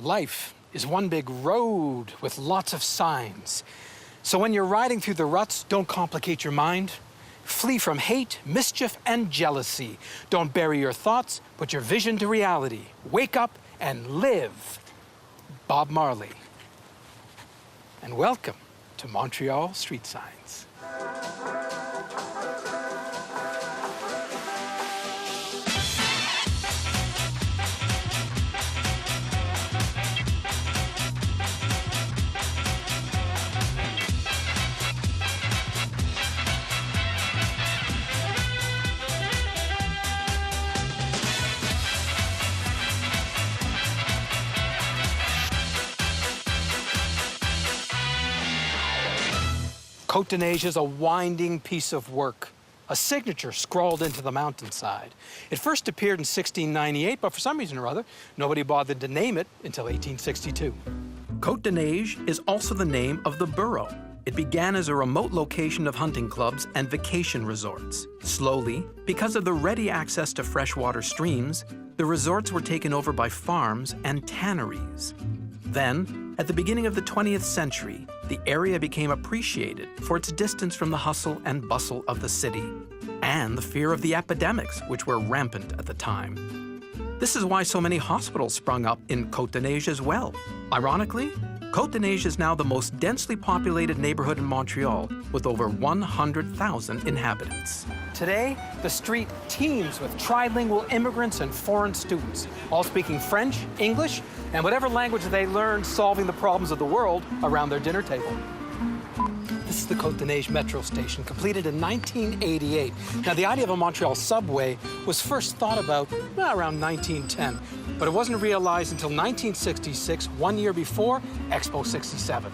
Life is one big road with lots of signs. So when you're riding through the ruts, don't complicate your mind. Flee from hate, mischief, and jealousy. Don't bury your thoughts, put your vision to reality. Wake up and live. Bob Marley. And welcome to Montreal Street Signs. Cote de Neiges is a winding piece of work, a signature scrawled into the mountainside. It first appeared in 1698, but for some reason or other, nobody bothered to name it until 1862. Cote de Neiges is also the name of the borough. It began as a remote location of hunting clubs and vacation resorts. Slowly, because of the ready access to freshwater streams, the resorts were taken over by farms and tanneries. Then, at the beginning of the 20th century, the area became appreciated for its distance from the hustle and bustle of the city and the fear of the epidemics, which were rampant at the time. This is why so many hospitals sprung up in Cote de Neiges as well. Ironically, Cote de Neiges is now the most densely populated neighborhood in Montreal, with over 100,000 inhabitants. Today, the street teems with trilingual immigrants and foreign students, all speaking French, English, and whatever language they learned solving the problems of the world around their dinner table. This is the Cote de Neiges metro station, completed in 1988. Now, the idea of a Montreal subway was first thought about around 1910, but it wasn't realized until 1966, 1 year before Expo 67.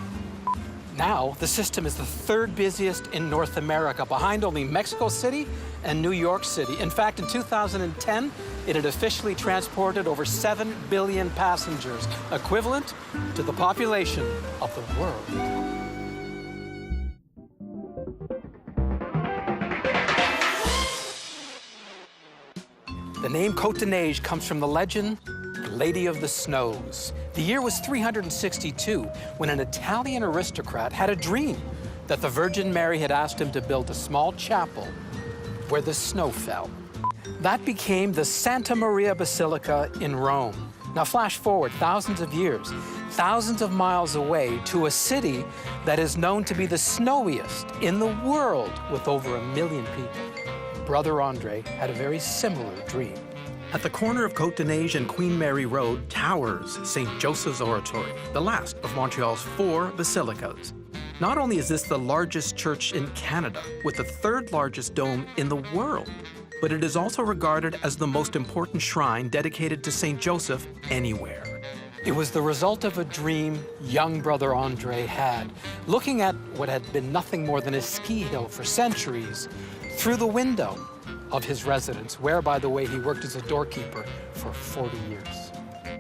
Now, the system is the third busiest in North America, behind only Mexico City and New York City. In fact, in 2010, it had officially transported over 7 billion passengers, equivalent to the population of the world. The name Cote de Neiges comes from the legend, Lady of the Snows. The year was 362 when an Italian aristocrat had a dream that the Virgin Mary had asked him to build a small chapel where the snow fell. That became the Santa Maria Basilica in Rome. Now flash forward thousands of years, thousands of miles away to a city that is known to be the snowiest in the world with over 1 million people. Brother Andre had a very similar dream. At the corner of Cote de Neiges and Queen Mary Road towers St. Joseph's Oratory, the last of Montreal's 4 basilicas. Not only is this the largest church in Canada, with the 3rd largest dome in the world, but it is also regarded as the most important shrine dedicated to St. Joseph anywhere. It was the result of a dream young Brother Andre had, looking at what had been nothing more than a ski hill for centuries, through the window of his residence, where, by the way, he worked as a doorkeeper for 40 years.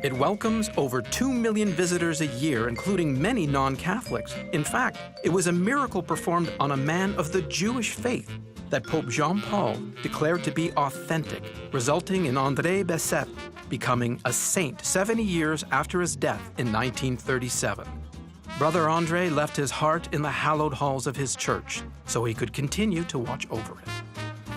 It welcomes over 2 million visitors a year, including many non-Catholics. In fact, it was a miracle performed on a man of the Jewish faith that Pope Jean Paul declared to be authentic, resulting in André Bessette becoming a saint 70 years after his death in 1937. Brother Andre left his heart in the hallowed halls of his church so he could continue to watch over it.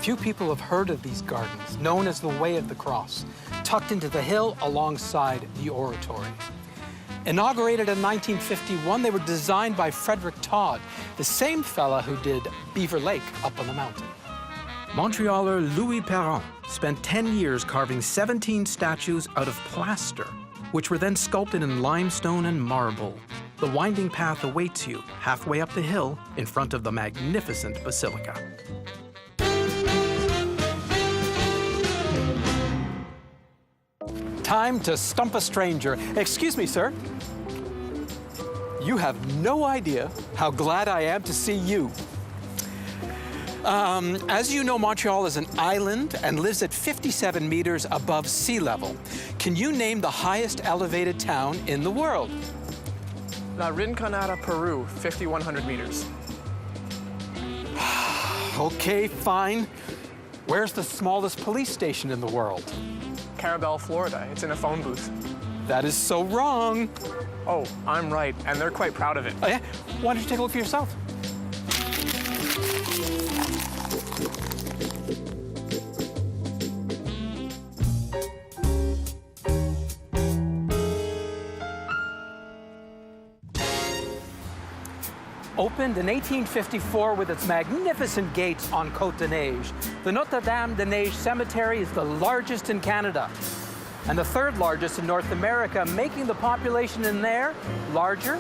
Few people have heard of these gardens, known as the Way of the Cross, tucked into the hill alongside the oratory. Inaugurated in 1951, they were designed by Frederick Todd, the same fella who did Beaver Lake up on the mountain. Montrealer Louis Perron spent 10 years carving 17 statues out of plaster, which were then sculpted in limestone and marble. The winding path awaits you halfway up the hill in front of the magnificent basilica. Time to stump a stranger. Excuse me, sir. You have no idea how glad I am to see you. As you know, Montreal is an island and lives at 57 meters above sea level. Can you name the highest elevated town in the world? La Rinconada, Peru, 5,100 meters. Okay, fine. Where's the smallest police station in the world? Carabel, Florida. It's in a phone booth. That is so wrong. Oh, I'm right, and they're quite proud of it. Oh, yeah? Why don't you take a look for yourself? Opened in 1854 with its magnificent gates on Cote de Neiges, the Notre-Dame-de-Neiges Cemetery is the largest in Canada and the third largest in North America, making the population in there larger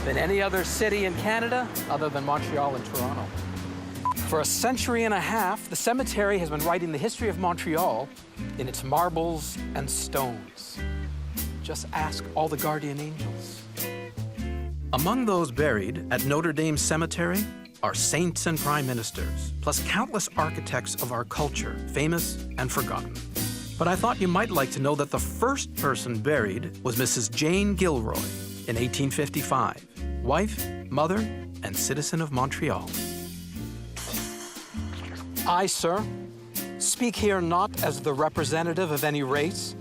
than any other city in Canada other than Montreal and Toronto. For a century and a half, the cemetery has been writing the history of Montreal in its marbles and stones. Just ask all the guardian angels. Among those buried at Notre Dame Cemetery are saints and prime ministers, plus countless architects of our culture, famous and forgotten. But I thought you might like to know that the first person buried was Mrs. Jane Gilroy in 1855, wife, mother, and citizen of Montreal. I, sir, speak here not as the representative of any race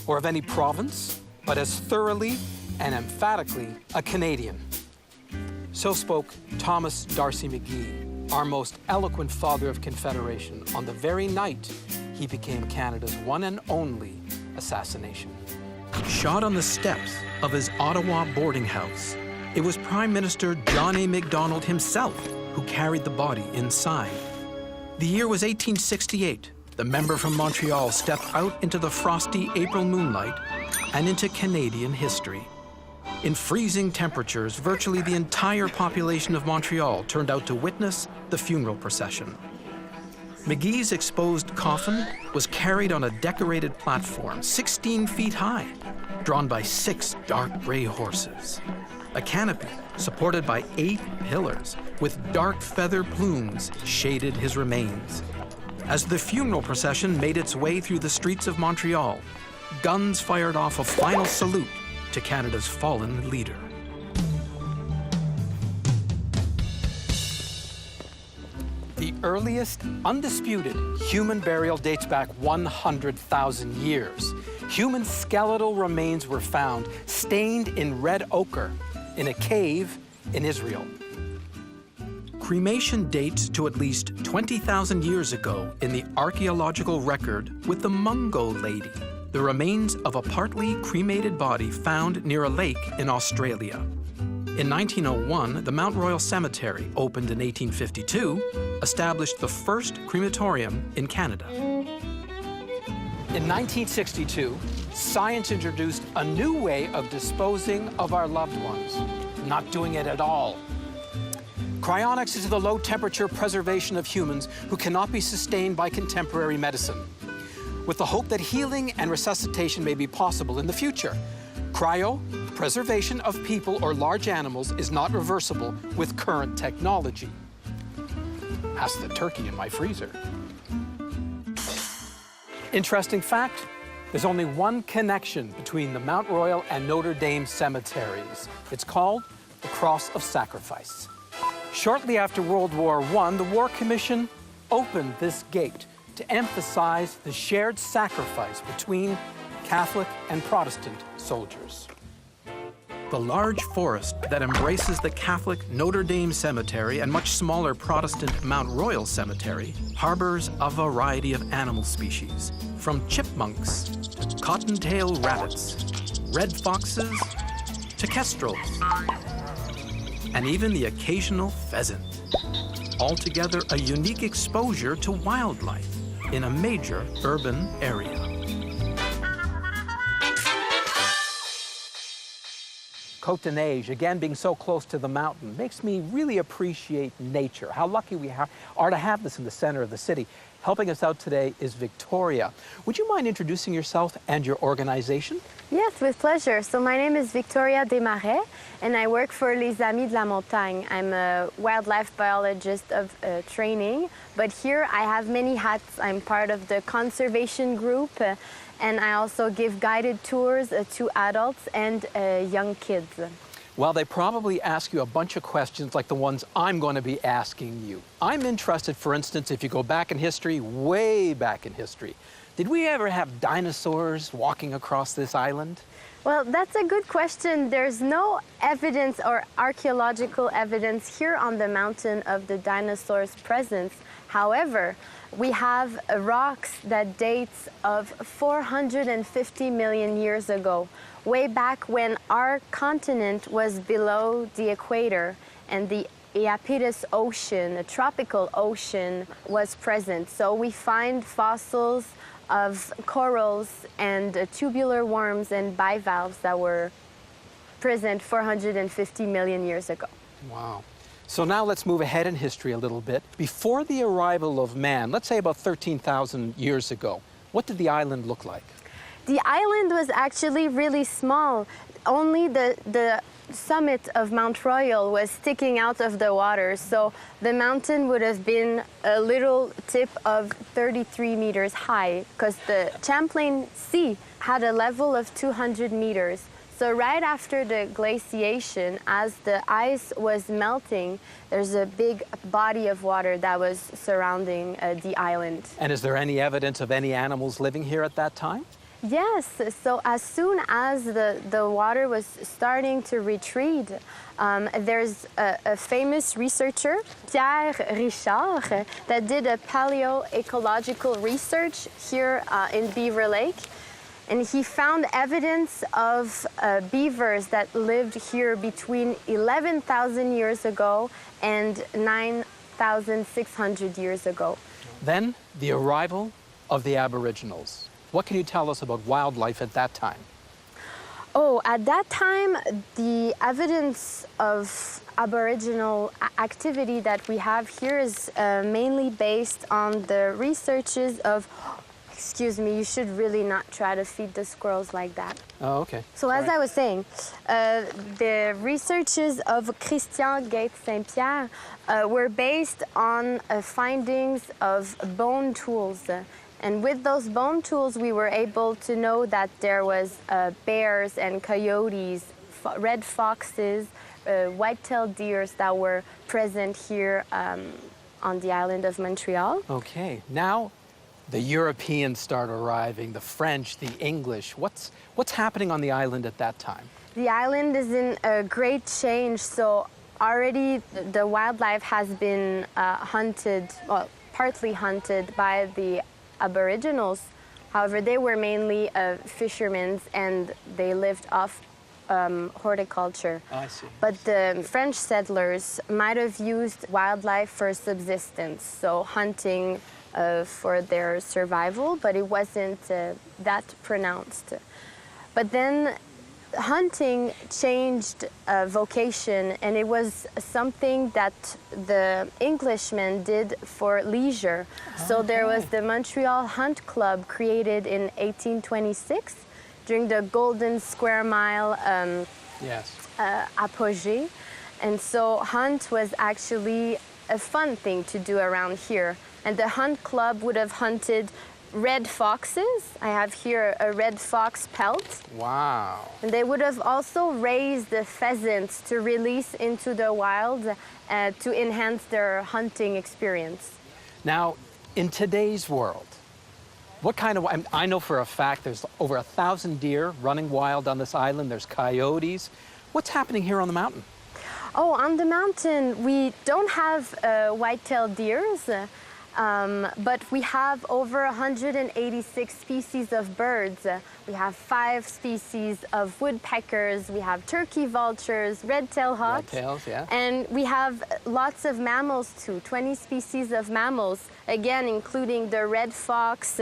or of any province, but as thoroughly and emphatically a Canadian. So spoke Thomas D'Arcy McGee, our most eloquent father of Confederation, on the very night he became Canada's one and only assassination. Shot on the steps of his Ottawa boarding house, it was Prime Minister John A. Macdonald himself who carried the body inside. The year was 1868. The member from Montreal stepped out into the frosty April moonlight and into Canadian history. In freezing temperatures, virtually the entire population of Montreal turned out to witness the funeral procession. McGee's exposed coffin was carried on a decorated platform 16 feet high, drawn by 6 dark gray horses. A canopy supported by 8 pillars with dark feather plumes shaded his remains. As the funeral procession made its way through the streets of Montreal, guns fired off a final salute to Canada's fallen leader. The earliest undisputed human burial dates back 100,000 years. Human skeletal remains were found stained in red ochre in a cave in Israel. Cremation dates to at least 20,000 years ago in the archaeological record with the Mungo Lady, the remains of a partly cremated body found near a lake in Australia. In 1901, the Mount Royal Cemetery, opened in 1852, established the first crematorium in Canada. In 1962, science introduced a new way of disposing of our loved ones, not doing it at all. Cryonics is the low-temperature preservation of humans who cannot be sustained by contemporary medicine, with the hope that healing and resuscitation may be possible in the future. Cryopreservation of people or large animals is not reversible with current technology. Ask the turkey in my freezer. Interesting fact, there's only one connection between the Mount Royal and Notre Dame cemeteries. It's called the Cross of Sacrifice. Shortly after World War I, the War Commission opened this gate to emphasize the shared sacrifice between Catholic and Protestant soldiers. The large forest that embraces the Catholic Notre Dame Cemetery and much smaller Protestant Mount Royal Cemetery harbors a variety of animal species, from chipmunks to cottontail rabbits, red foxes to kestrels, and even the occasional pheasant. Altogether, a unique exposure to wildlife in a major urban area. Cote de Neiges, again being so close to the mountain, makes me really appreciate nature. How lucky we are to have this in the center of the city. Helping us out today is Victoria. Would you mind introducing yourself and your organization? Yes, with pleasure. So my name is Victoria Desmarais, and I work for Les Amis de la Montagne. I'm a wildlife biologist of training, but here I have many hats. I'm part of the conservation group, and I also give guided tours to adults and young kids. Well, they probably ask you a bunch of questions like the ones I'm going to be asking you. I'm interested, for instance, if you go back in history, way back in history, did we ever have dinosaurs walking across this island? Well, that's a good question. There's no evidence or archaeological evidence here on the mountain of the dinosaurs' presence. However, we have rocks that dates of 450 million years ago, way back when our continent was below the equator and the Iapetus Ocean, a tropical ocean, was present. So we find fossils of corals and tubular worms and bivalves that were present 450 million years ago. Wow. So now let's move ahead in history a little bit. Before the arrival of man, let's say about 13,000 years ago, what did the island look like? The island was actually really small. Only the summit of Montreal was sticking out of the water, so the mountain would have been a little tip of 33 meters high, because the Champlain Sea had a level of 200 meters. So right after the glaciation, as the ice was melting, there's a big body of water that was surrounding the island. And is there any evidence of any animals living here at that time? Yes, so as soon as the water was starting to retreat, there's a famous researcher, Pierre Richard, that did a paleoecological research here in Beaver Lake. And he found evidence of beavers that lived here between 11,000 years ago and 9,600 years ago. Then the arrival of the Aboriginals. What can you tell us about wildlife at that time? Oh, at that time, the evidence of Aboriginal activity that we have here is mainly based on the researches of, excuse me, you should really not try to feed the squirrels like that. Oh, okay. So as I was saying, the researches of Christian Gates Saint-Pierre were based on findings of bone tools. And with those bone tools, we were able to know that there was bears and coyotes, red foxes, white-tailed deers that were present here on the island of Montreal. Okay, now the Europeans start arriving, the French, the English. What's happening on the island at that time? The island is in a great change, so already the wildlife has been hunted, well, partly hunted by the Aboriginals. However, they were mainly fishermen and they lived off horticulture. I see. But the French settlers might have used wildlife for subsistence, so hunting for their survival, but it wasn't that pronounced. But then hunting changed vocation, and it was something that the Englishmen did for leisure. So there was the Montreal Hunt Club created in 1826 during the Golden Square Mile apogee. And so hunt was actually a fun thing to do around here. And the Hunt Club would have hunted red foxes. I have here a red fox pelt. Wow. And they would have also raised the pheasants to release into the wild to enhance their hunting experience. Now, in today's world, what kind of, I know for a fact there's over 1,000 deer running wild on this island. There's coyotes. What's happening here on the mountain? Oh, on the mountain, we don't have white-tailed deers. But we have over 186 species of birds. We have 5 species of woodpeckers. We have turkey vultures, red-tailed hawks. Red-tails, yeah. And we have lots of mammals too, 20 species of mammals, again, including the red fox.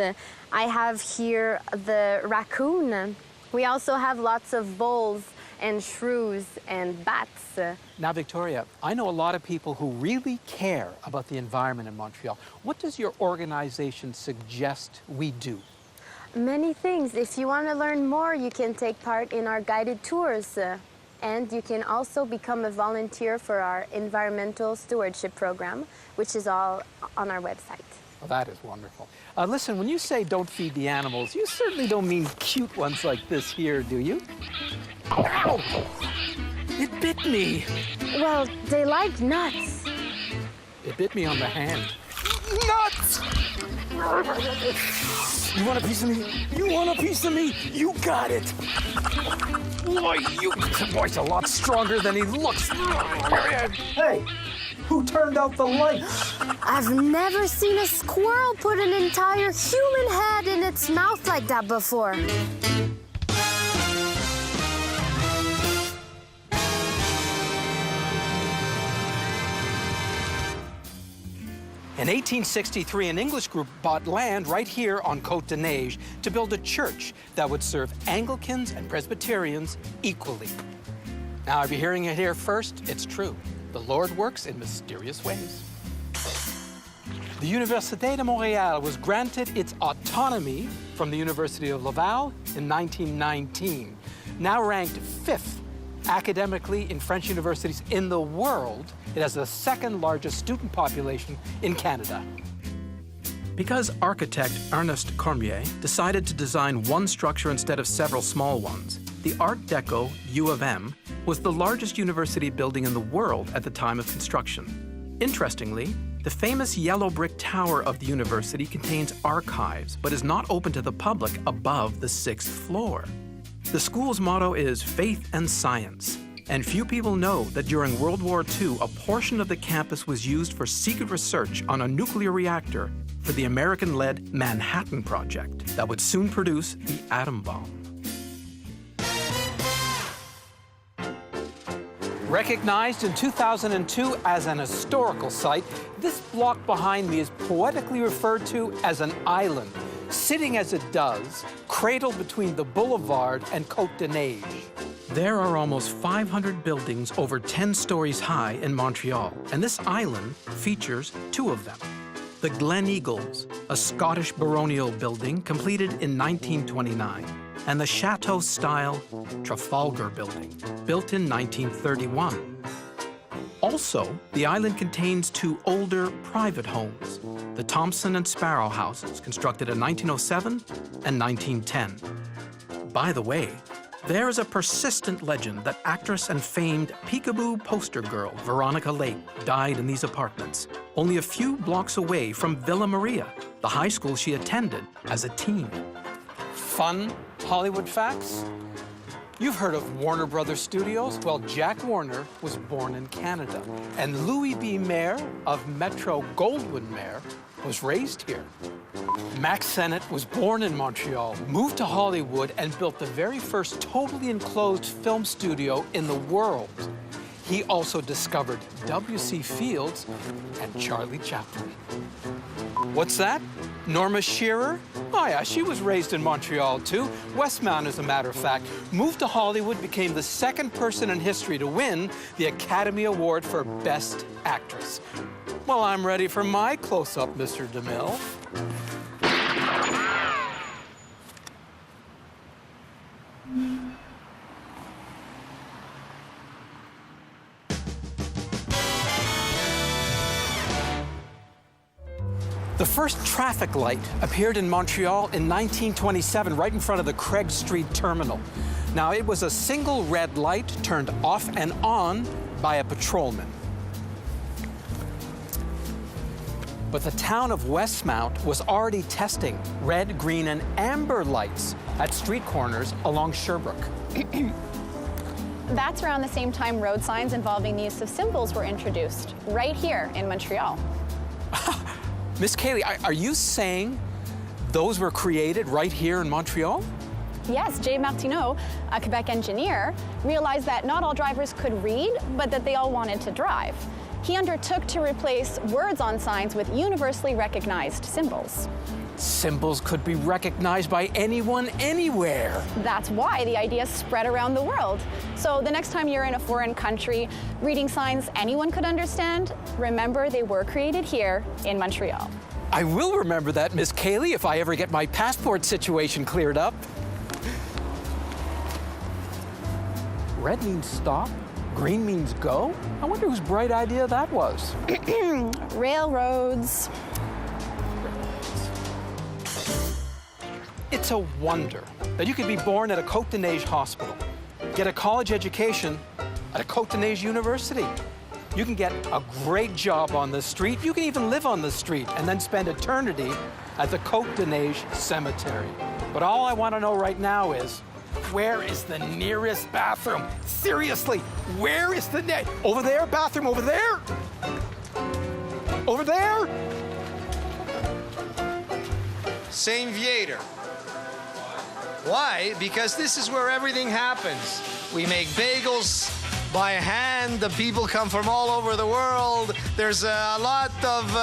I have here the raccoon. We also have lots of voles and shrews and bats. Now, Victoria, I know a lot of people who really care about the environment in Montreal. What does your organization suggest we do? Many things. If you want to learn more, you can take part in our guided tours. And you can also become a volunteer for our environmental stewardship program, which is all on our website. Well, that is wonderful. Listen, when you say don't feed the animals, you certainly don't mean cute ones like this here, do you? Ow! It bit me. Well, they like nuts. It bit me on the hand. Nuts! You want a piece of me? You want a piece of me? You got it. Boy, boy's a lot stronger than he looks. Hey, who turned out the lights? I've never seen a squirrel put an entire human head in its mouth like that before. In 1863, an English group bought land right here on Cote de Neiges to build a church that would serve Anglicans and Presbyterians equally. Now, if you're hearing it here first, it's true. The Lord works in mysterious ways. The Université de Montréal was granted its autonomy from the University of Laval in 1919. Now ranked 5th academically in French universities in the world, it has the 2nd largest student population in Canada. Because architect Ernest Cormier decided to design one structure instead of several small ones, the Art Deco U of M was the largest university building in the world at the time of construction. Interestingly, the famous yellow brick tower of the university contains archives, but is not open to the public above the 6th floor. The school's motto is faith and science, and few people know that during World War II, a portion of the campus was used for secret research on a nuclear reactor for the American-led Manhattan Project that would soon produce the atom bomb. Recognized in 2002 as an historical site, this block behind me is poetically referred to as an island, sitting as it does, cradled between the boulevard and Cote de Neiges. There are almost 500 buildings over 10 stories high in Montreal, and this island features 2 of them. The Glen Eagles, a Scottish baronial building completed in 1929, and the Chateau-style Trafalgar Building, built in 1931. Also, the island contains 2 older private homes, the Thompson and Sparrow houses, constructed in 1907 and 1910. By the way, there is a persistent legend that actress and famed peekaboo poster girl Veronica Lake died in these apartments, only a few blocks away from Villa Maria, the high school she attended as a teen. Fun Hollywood facts? You've heard of Warner Brothers Studios? Well, Jack Warner was born in Canada, and Louis B. Mayer of Metro-Goldwyn-Mayer was raised here. Max Sennett was born in Montreal, moved to Hollywood, and built the very first totally enclosed film studio in the world. He also discovered W.C. Fields and Charlie Chaplin. What's that? Norma Shearer? Oh yeah, she was raised in Montreal too. Westmount, as a matter of fact, moved to Hollywood, became the 2nd person in history to win the Academy Award for Best Actress. Well, I'm ready for my close-up, Mr. DeMille. The first traffic light appeared in Montreal in 1927, right in front of the Craig Street Terminal. Now, it was a single red light turned off and on by a patrolman. But the town of Westmount was already testing red, green, and amber lights at street corners along Sherbrooke. That's around the same time road signs involving the use of symbols were introduced, right here in Montreal. Miss Kaylee, are you saying those were created right here in Montreal? Yes, Jay Martineau, a Quebec engineer, realized that not all drivers could read, but that they all wanted to drive. He undertook to replace words on signs with universally recognized symbols. Symbols could be recognized by anyone, anywhere. That's why the idea spread around the world. So the next time you're in a foreign country, reading signs anyone could understand, remember they were created here in Montreal. I will remember that, Miss Kaylee, if I ever get my passport situation cleared up. Red means stop, green means go. I wonder whose bright idea that was. Railroads. It's a wonder that you could be born at a Cote de Neiges hospital, get a college education at a Cote de Neiges university, You can get a great job on the street. You can even live on the street and then spend eternity at the Cote de Neiges cemetery. But all I want to know right now is, where is the nearest bathroom? Seriously, where is the over there, bathroom over there? Over there? St. Viator. Why? Because this is where everything happens. We make bagels by hand. The people come from all over the world. There's a lot of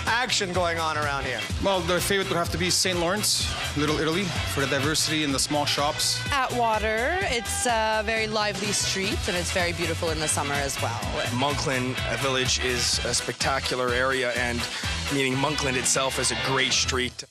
action going on around here. Well, their favorite would have to be St. Lawrence, Little Italy, for the diversity in the small shops. Atwater, it's a very lively street and it's very beautiful in the summer as well. Monkland Village is a spectacular area, and meaning Monkland itself is a great street.